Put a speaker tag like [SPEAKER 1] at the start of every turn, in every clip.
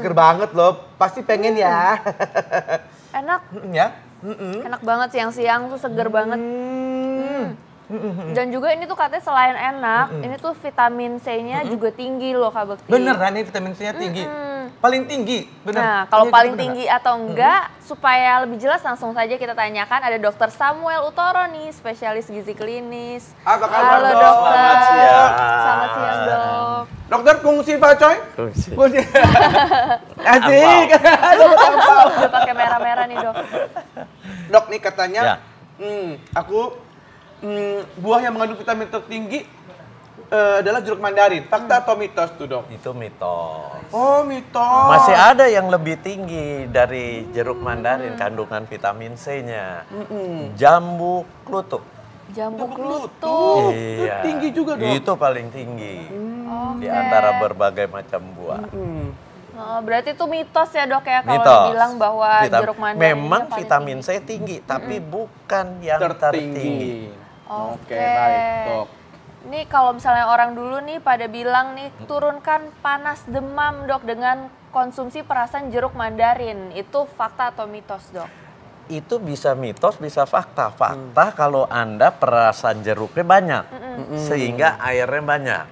[SPEAKER 1] seger banget loh. Pasti pengen ya.
[SPEAKER 2] Enak.
[SPEAKER 1] Ya.
[SPEAKER 2] Enak banget siang-siang tuh seger banget. Dan juga ini tuh katanya selain enak, ini tuh vitamin C-nya juga tinggi loh Kak Bekti.
[SPEAKER 1] Beneran nih vitamin C-nya tinggi. Paling tinggi, bener.
[SPEAKER 2] Nah, kalau
[SPEAKER 1] Iya,
[SPEAKER 2] paling
[SPEAKER 1] bener
[SPEAKER 2] tinggi atau enggak, supaya lebih jelas langsung saja kita tanyakan ada Dokter Samuel Utoro nih, spesialis gizi klinis.
[SPEAKER 1] Apa kabar,
[SPEAKER 2] Halo
[SPEAKER 1] Dok?
[SPEAKER 2] dokter.
[SPEAKER 3] Selamat siang.
[SPEAKER 2] Selamat siang dok.
[SPEAKER 1] Dokter kungsi Pak Coy?
[SPEAKER 3] Kungsi.
[SPEAKER 1] Asik.
[SPEAKER 2] Udah pakai merah-merah nih dok.
[SPEAKER 1] Dok nih katanya,
[SPEAKER 3] Ya.
[SPEAKER 1] buah yang mengandung vitamin tertinggi adalah jeruk mandarin. Fakta atau mitos tuh dok?
[SPEAKER 3] Itu mitos.
[SPEAKER 1] Oh mitos.
[SPEAKER 3] Masih ada yang lebih tinggi dari jeruk mandarin kandungan vitamin C-nya. Jambu klutuk.
[SPEAKER 2] Jambu
[SPEAKER 1] Klutuk.
[SPEAKER 2] klutuk.
[SPEAKER 3] Iya.
[SPEAKER 1] Tinggi juga, Dok.
[SPEAKER 3] Itu paling tinggi di
[SPEAKER 2] Oke.
[SPEAKER 3] antara berbagai macam buah.
[SPEAKER 2] Oh, berarti itu mitos ya dok ya kalau
[SPEAKER 3] Mitos.
[SPEAKER 2] dibilang bahwa jeruk mandarin
[SPEAKER 3] Memang vitamin C tinggi, tapi bukan yang tertinggi.
[SPEAKER 1] Oke, baik dok.
[SPEAKER 2] Ini kalau misalnya orang dulu nih pada bilang nih turunkan panas demam dok dengan konsumsi perasan jeruk mandarin. Itu fakta atau mitos dok?
[SPEAKER 3] Itu bisa mitos, bisa fakta. Fakta kalau Anda perasan jeruknya banyak, sehingga airnya banyak.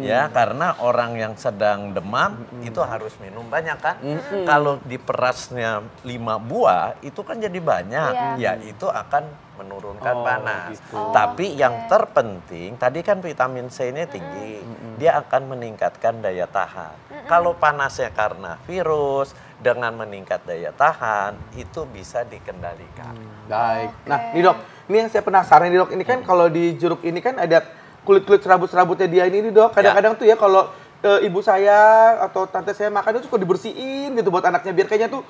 [SPEAKER 3] Ya, karena orang yang sedang demam itu harus minum banyak kan. Kalau diperasnya 5 buah, itu kan jadi banyak. Ya, itu akan menurunkan panas.
[SPEAKER 1] Gitu.
[SPEAKER 3] Tapi yang terpenting, tadi kan vitamin C-nya tinggi, dia akan meningkatkan daya tahan. Kalau panasnya karena virus, dengan meningkat daya tahan, itu bisa dikendalikan.
[SPEAKER 1] Baik. Nah, nih dok, ini yang saya penasaran nih dok. Ini kan kalau di jeruk ini kan ada kulit-kulit serabut-serabutnya dia ini dok. Kadang-kadang tuh ya kalau ibu saya atau tante saya makan itu suka dibersihin gitu buat anaknya biar kayaknya tuh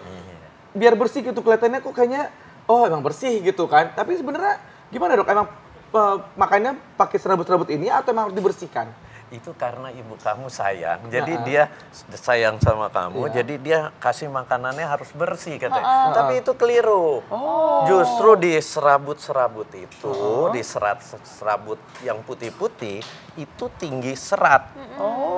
[SPEAKER 1] biar bersih gitu kelihatannya kok kayaknya oh emang bersih gitu kan. Tapi sebenarnya gimana dok? Emang makannya pakai serabut-serabut ini atau emang harus dibersihkan?
[SPEAKER 3] Itu karena ibu kamu sayang, jadi dia sayang sama kamu, jadi dia kasih makanannya harus bersih katanya. Tapi itu keliru. Justru di serabut-serabut itu, di serabut yang putih-putih, itu tinggi serat.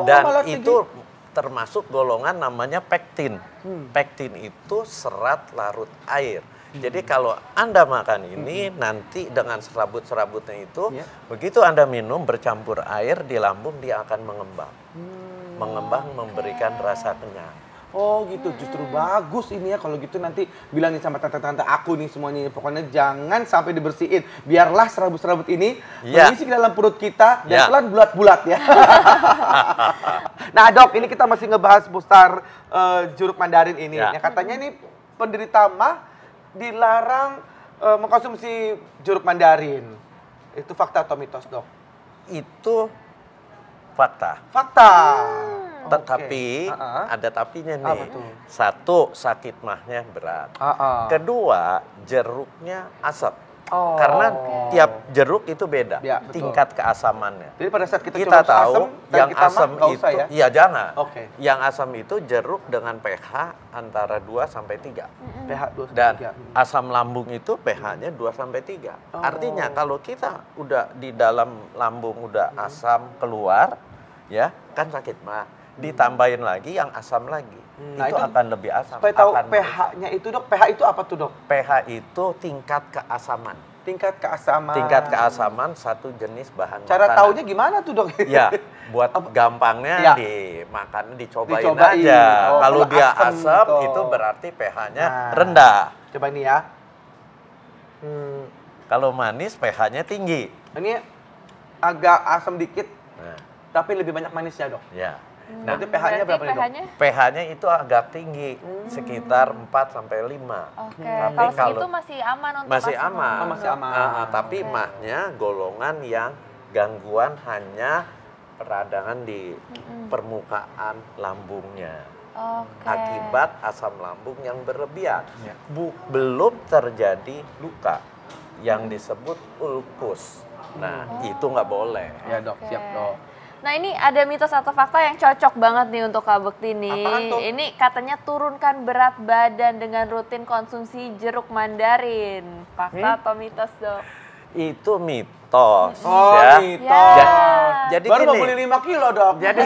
[SPEAKER 3] Dan itu termasuk golongan namanya pektin. Pektin itu serat larut air. Jadi kalau Anda makan ini nanti dengan serabut-serabutnya itu, begitu Anda minum bercampur air di lambung dia akan mengembang. Mengembang memberikan rasa kenyang.
[SPEAKER 1] Oh gitu, justru bagus ini ya kalau gitu nanti bilangin sama tante-tante aku nih semuanya. Pokoknya jangan sampai dibersihin. Biarlah serabut-serabut ini mengisi ke dalam perut kita dan pelan bulat-bulat ya. Nah dok, ini kita masih ngebahas seputar jeruk mandarin ini. Yang katanya ini penderita mah dilarang mengkonsumsi jeruk mandarin. Itu fakta atau mitos dok?
[SPEAKER 3] Itu fakta.
[SPEAKER 1] Fakta.
[SPEAKER 3] Tetapi ada tapinya nih.
[SPEAKER 1] Apa tuh?
[SPEAKER 3] Satu, sakit mahnya berat. Kedua, jeruknya asam. Karena tiap jeruk itu beda tingkat keasamannya.
[SPEAKER 1] Jadi pada saat kita
[SPEAKER 3] tahu
[SPEAKER 1] asam,
[SPEAKER 3] yang
[SPEAKER 1] kita
[SPEAKER 3] asam
[SPEAKER 1] nggak
[SPEAKER 3] itu,
[SPEAKER 1] usah ya?
[SPEAKER 3] iya jangan. Yang asam itu jeruk dengan pH antara 2 sampai 3.
[SPEAKER 1] pH 2
[SPEAKER 3] Dan asam lambung itu pH-nya 2 sampai 3. Artinya kalau kita udah di dalam lambung udah asam keluar, ya kan sakit mah. Ditambahin lagi yang asam lagi.
[SPEAKER 1] Nah,
[SPEAKER 3] itu akan lebih asam.
[SPEAKER 1] Supaya tahu pH-nya itu dok, pH itu apa tuh dok?
[SPEAKER 3] pH itu tingkat keasaman.
[SPEAKER 1] Tingkat keasaman.
[SPEAKER 3] Tingkat keasaman satu jenis bahan
[SPEAKER 1] Cara
[SPEAKER 3] makanan.
[SPEAKER 1] taunya gimana tuh dok?
[SPEAKER 3] Ya, buat gampangnya dimakan dicobain
[SPEAKER 1] Dicobain.
[SPEAKER 3] aja.
[SPEAKER 1] Oh,
[SPEAKER 3] kalau
[SPEAKER 1] kalau
[SPEAKER 3] dia
[SPEAKER 1] asem
[SPEAKER 3] asam
[SPEAKER 1] tuh.
[SPEAKER 3] itu berarti pH-nya rendah.
[SPEAKER 1] Coba ini ya.
[SPEAKER 3] Kalau manis pH-nya tinggi.
[SPEAKER 1] Ini agak asam dikit,
[SPEAKER 3] Nah,
[SPEAKER 1] tapi lebih banyak manisnya dok.
[SPEAKER 3] ya.
[SPEAKER 1] Berarti pH-nya berapa nih dok?
[SPEAKER 3] pH-nya itu agak tinggi, sekitar 4 sampai 5.
[SPEAKER 2] Oke,
[SPEAKER 3] Tapi
[SPEAKER 2] kalau segitu masih aman untuk
[SPEAKER 3] masih
[SPEAKER 2] asam
[SPEAKER 3] aman.
[SPEAKER 2] lambung.
[SPEAKER 1] Masih aman.
[SPEAKER 3] Tapi mahnya golongan yang gangguan hanya peradangan di permukaan lambungnya. Akibat asam lambung yang berlebihan. Belum terjadi luka yang disebut ulkus. Nah, itu nggak boleh.
[SPEAKER 1] Ya dok, siap dok.
[SPEAKER 2] Nah ini ada mitos atau fakta yang cocok banget nih untuk Kak Bekti nih.
[SPEAKER 1] Apaan tuh?
[SPEAKER 2] Ini katanya turunkan berat badan dengan rutin konsumsi jeruk mandarin. Fakta atau mitos dok?
[SPEAKER 3] Itu mitos.
[SPEAKER 1] Oh,
[SPEAKER 3] ya.
[SPEAKER 1] mitos.
[SPEAKER 3] Jadi
[SPEAKER 1] Baru mau
[SPEAKER 3] gini,
[SPEAKER 1] beli 5 kilo, Dok.
[SPEAKER 3] jadi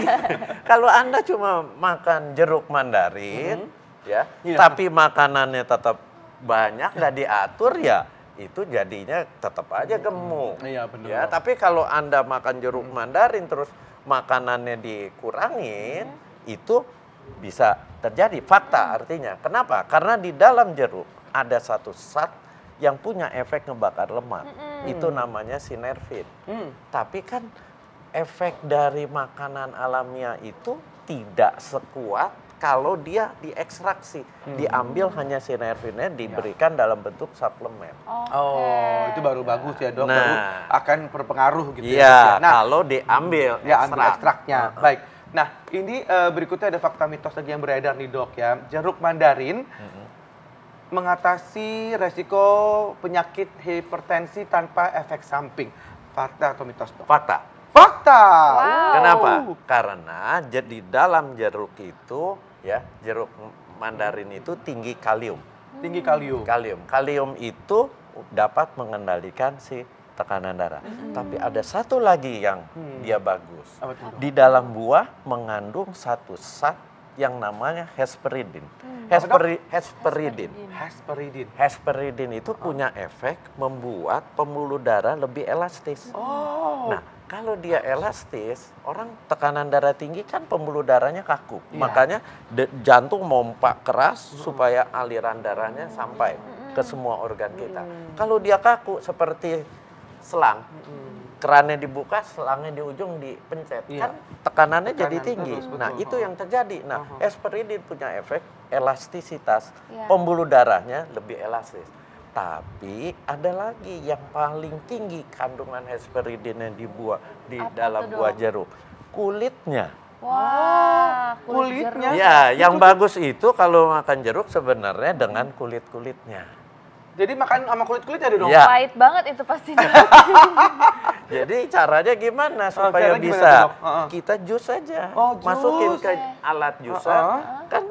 [SPEAKER 3] kalau Anda cuma makan jeruk mandarin, ya,
[SPEAKER 1] Iya.
[SPEAKER 3] tapi makanannya tetap banyak, nggak diatur, ya itu jadinya tetap aja gemuk.
[SPEAKER 1] Iya, benar.
[SPEAKER 3] Ya, tapi kalau Anda makan jeruk mandarin terus makanannya dikurangin, itu bisa terjadi. Fakta artinya. Kenapa? Karena di dalam jeruk ada satu zat yang punya efek ngebakar lemak. Itu namanya sinervin. Tapi kan efek dari makanan alamiah itu tidak sekuat kalau dia diekstraksi. Diambil hanya sinervinnya, diberikan dalam bentuk suplemen.
[SPEAKER 1] Oh, itu baru bagus ya, Dok.
[SPEAKER 3] Nah.
[SPEAKER 1] Baru akan berpengaruh gitu
[SPEAKER 3] Iya,
[SPEAKER 1] ya. Dok, ya. Nah,
[SPEAKER 3] kalau diambil
[SPEAKER 1] ya ambil
[SPEAKER 3] ekstrak.
[SPEAKER 1] ekstraknya. Baik. Nah, ini berikutnya ada fakta mitos lagi yang beredar nih, Dok ya. Jeruk mandarin mengatasi resiko penyakit hipertensi tanpa efek samping. Fakta atau mitos, Dok?
[SPEAKER 3] Fakta.
[SPEAKER 1] Fakta.
[SPEAKER 2] Wow.
[SPEAKER 3] Kenapa? Karena di dalam jeruk itu, ya, jeruk mandarin itu tinggi kalium.
[SPEAKER 1] Tinggi kalium.
[SPEAKER 3] Kalium itu dapat mengendalikan si tekanan darah. Tapi ada satu lagi yang dia bagus.
[SPEAKER 1] Apa tuh, Dok?
[SPEAKER 3] Di dalam buah mengandung satu zat yang namanya hesperidin. Hesperidin.
[SPEAKER 1] Hesperidin.
[SPEAKER 3] Hesperidin itu punya efek membuat pembuluh darah lebih elastis.
[SPEAKER 1] Oh.
[SPEAKER 3] Nah, kalau dia elastis, orang tekanan darah tinggi kan pembuluh darahnya kaku.
[SPEAKER 1] Iya.
[SPEAKER 3] Makanya jantung mompak keras supaya aliran darahnya sampai ke semua organ kita. Kalau dia kaku seperti selang, kerannya dibuka, selangnya di ujung dipencet,
[SPEAKER 1] Iya.
[SPEAKER 3] kan tekanannya
[SPEAKER 1] Tekanan
[SPEAKER 3] jadi tinggi.
[SPEAKER 1] terus, betul.
[SPEAKER 3] Nah, itu yang terjadi. Nah, hesperidin punya efek elastisitas,
[SPEAKER 2] Iya.
[SPEAKER 3] pembuluh darahnya lebih elastis. Tapi ada lagi yang paling tinggi kandungan hesperidin yang dibuat di
[SPEAKER 2] Apa
[SPEAKER 3] dalam
[SPEAKER 2] tuh,
[SPEAKER 3] buah
[SPEAKER 2] Dok?
[SPEAKER 3] jeruk, kulitnya.
[SPEAKER 2] Wah,
[SPEAKER 1] kulitnya.
[SPEAKER 2] jeruk.
[SPEAKER 3] Ya, yang bagus itu kalau makan jeruk sebenarnya dengan kulit-kulitnya.
[SPEAKER 1] Jadi makan sama kulit-kulit ada dong?
[SPEAKER 3] Iya.
[SPEAKER 2] Pahit banget itu pasti.
[SPEAKER 3] Jadi caranya gimana supaya
[SPEAKER 1] caranya gimana
[SPEAKER 3] bisa?
[SPEAKER 1] tuh, Dok?
[SPEAKER 3] Kita jus aja.
[SPEAKER 1] Oh, jus.
[SPEAKER 3] Masukin ke alat jusan,
[SPEAKER 1] Heeh.
[SPEAKER 3] kan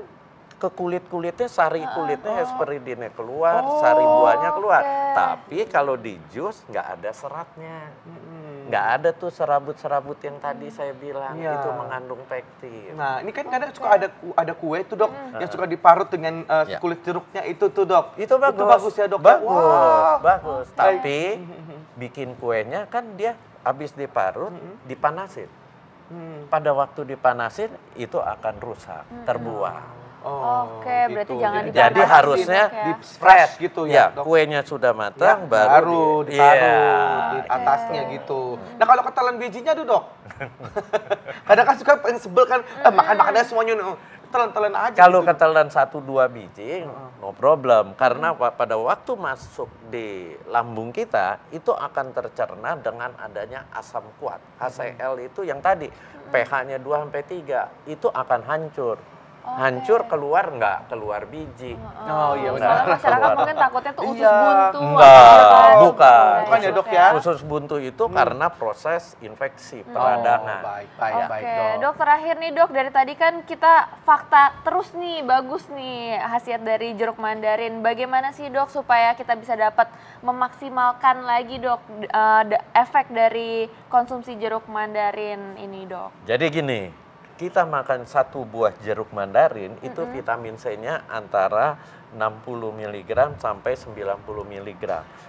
[SPEAKER 3] ke kulit-kulitnya, sari kulitnya hesperidinnya keluar,
[SPEAKER 1] Oh,
[SPEAKER 3] sari buahnya keluar.
[SPEAKER 2] oke.
[SPEAKER 3] Tapi kalau di jus nggak ada seratnya. Nggak ada tuh serabut-serabut yang tadi saya bilang,
[SPEAKER 1] Iya.
[SPEAKER 3] itu mengandung pektin.
[SPEAKER 1] Nah, ini kan kadang suka ada kue tuh, Dok, yang suka diparut dengan
[SPEAKER 3] Ya.
[SPEAKER 1] kulit jeruknya itu tuh, Dok.
[SPEAKER 3] Itu bagus.
[SPEAKER 1] bagus ya, Dok.
[SPEAKER 3] Bagus,
[SPEAKER 1] Wah.
[SPEAKER 3] bagus. Tapi bikin kuenya kan dia habis diparut, dipanasin. Pada waktu dipanasin itu akan rusak, terbuang.
[SPEAKER 2] Oke, berarti jangan
[SPEAKER 1] Jadi
[SPEAKER 3] Jadi
[SPEAKER 2] dipanasin,
[SPEAKER 3] harusnya
[SPEAKER 2] Dok, ya.
[SPEAKER 1] di fresh gitu
[SPEAKER 3] Ya,
[SPEAKER 1] ya, Dok.
[SPEAKER 3] kuenya sudah
[SPEAKER 1] Ya,
[SPEAKER 3] matang,
[SPEAKER 1] baru
[SPEAKER 3] di-
[SPEAKER 1] ditaruh
[SPEAKER 3] Iya.
[SPEAKER 1] di atasnya gitu. Nah, kalau ketelan bijinya tuh, Dok. Kadang kan suka pengen sebel kan, makan-makannya semuanya telan-telan aja.
[SPEAKER 3] Kalau
[SPEAKER 1] gitu.
[SPEAKER 3] ketelan 1-2 biji, no problem. Karena pada waktu masuk di lambung kita, itu akan tercerna dengan adanya asam kuat. HCl itu yang tadi, pH-nya 2-3, itu akan hancur. Hancur keluar nggak? Keluar biji.
[SPEAKER 1] Oh iya
[SPEAKER 2] Soalnya
[SPEAKER 1] benar.
[SPEAKER 2] masyarakat mungkin takutnya tuh usus
[SPEAKER 1] Iya.
[SPEAKER 2] buntu.
[SPEAKER 3] Enggak,
[SPEAKER 2] atau apa.
[SPEAKER 3] bukan.
[SPEAKER 1] Bukan ya, Dok, ya?
[SPEAKER 3] Usus buntu itu karena proses infeksi
[SPEAKER 1] Oh,
[SPEAKER 3] peradangan.
[SPEAKER 1] baik,
[SPEAKER 2] Oke,
[SPEAKER 1] Dok.
[SPEAKER 2] Dok, terakhir nih, Dok, dari tadi kan kita fakta terus nih, bagus nih khasiat dari jeruk mandarin. Bagaimana sih, Dok, supaya kita bisa dapat memaksimalkan lagi, Dok, efek dari konsumsi jeruk mandarin ini, Dok?
[SPEAKER 3] Jadi gini, kita makan satu buah jeruk mandarin itu vitamin C-nya antara 60 mg sampai 90 mg.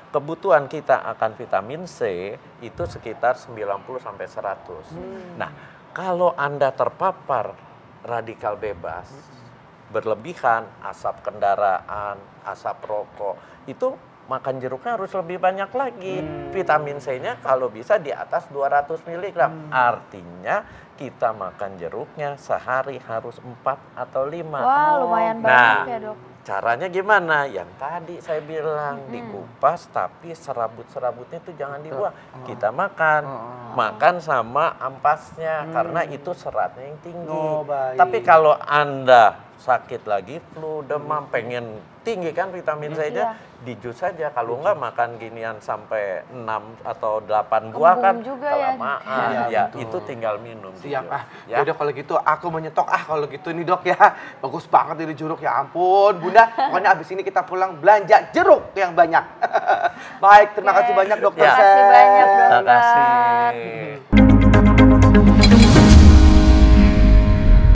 [SPEAKER 3] Kebutuhan kita akan vitamin C itu sekitar 90 sampai 100. Nah, kalau Anda terpapar radikal bebas, berlebihan, asap kendaraan, asap rokok, itu makan jeruknya harus lebih banyak lagi. Vitamin C-nya kalau bisa di atas 200 mg. Artinya kita makan jeruknya sehari harus 4 atau 5.
[SPEAKER 2] Wah, lumayan
[SPEAKER 3] Nah,
[SPEAKER 2] banyak ya, Dok.
[SPEAKER 3] caranya gimana? Yang tadi saya bilang dikupas, tapi serabut-serabutnya itu jangan dibuang. Kita makan sama ampasnya karena itu seratnya yang tinggi.
[SPEAKER 1] Oh, baik.
[SPEAKER 3] Tapi kalau Anda sakit lagi, flu, demam, pengen tinggi kan vitamin C-nya, di jus saja. Kalau enggak makan ginian sampai 6 atau 8 buah kan
[SPEAKER 2] juga ya.
[SPEAKER 3] kelamaan. Ya, itu tinggal minum.
[SPEAKER 1] Siap
[SPEAKER 3] Ya.
[SPEAKER 1] Udah kalau gitu aku menyetok kalau gitu nih dok ya. Bagus banget ini jeruk ya ampun. Bunda, pokoknya abis ini kita pulang belanja jeruk yang banyak. Baik, terima kasih banyak dokter.
[SPEAKER 2] Terima kasih banyak dokter.
[SPEAKER 3] Terima kasih.